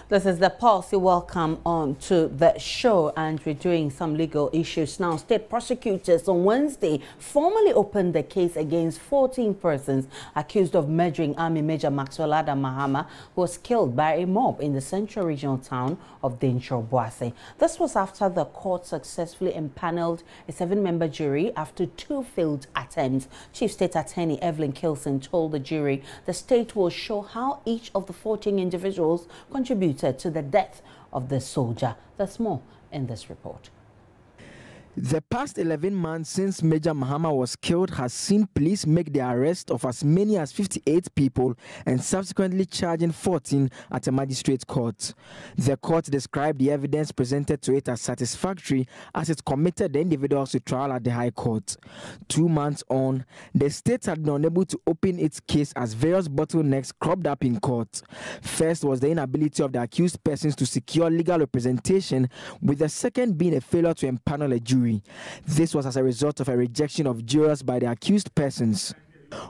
This is the Pulse. Welcome on to the show, and we're doing some legal issues now. State prosecutors on Wednesday formally opened the case against 14 persons accused of murdering Army Major Maxwell Mahama, who was killed by a mob in the central regional town of Dencho-Boase. This was after the court successfully impaneled a 7-member jury after 2 failed attempts. Chief State Attorney Evelyn Kilson told the jury the state will show how each of the 14 individuals contributed to the death of the soldier. There's more in this report. The past 11 months since Major Mahama was killed has seen police make the arrest of as many as 58 people and subsequently charging 14 at a magistrate court. The court described the evidence presented to it as satisfactory as it committed the individuals to trial at the High Court. 2 months on, the state had been unable to open its case as various bottlenecks cropped up in court. First was the inability of the accused persons to secure legal representation, with the second being a failure to empanel a jury. This was as a result of a rejection of jurors by the accused persons.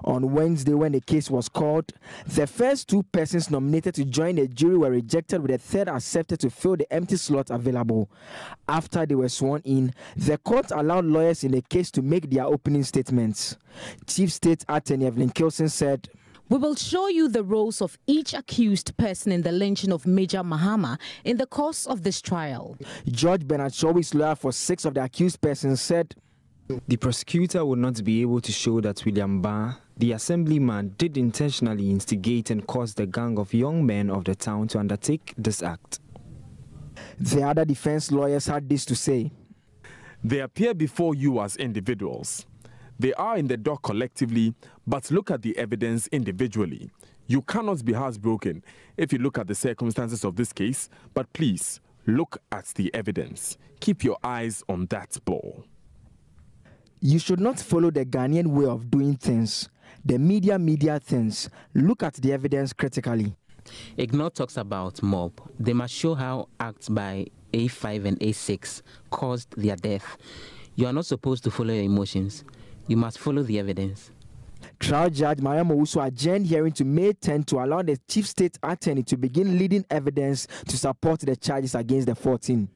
On Wednesday, when the case was called, the first 2 persons nominated to join the jury were rejected, with a third accepted to fill the empty slot available. After they were sworn in, the court allowed lawyers in the case to make their opening statements. Chief State Attorney Evelyn Kilson said, "We will show you the roles of each accused person in the lynching of Major Mahama in the course of this trial." Judge Bernard Showis, lawyer for 6 of the accused persons, said, "The prosecutor will not be able to show that William Barr, the assemblyman, did intentionally instigate and cause the gang of young men of the town to undertake this act." The other defense lawyers had this to say. "They appear before you as individuals. They are in the dock collectively, but look at the evidence individually. You cannot be heartbroken if you look at the circumstances of this case, but please look at the evidence. Keep your eyes on that ball." You should not follow the Ghanaian way of doing things. The media things. Look at the evidence critically. Ignore talks about mob. They must show how acts by A5 and A6 caused their death. You are not supposed to follow your emotions. You must follow the evidence. Trial Judge Mahama also adjourned hearing to May 10 to allow the Chief State Attorney to begin leading evidence to support the charges against the 14.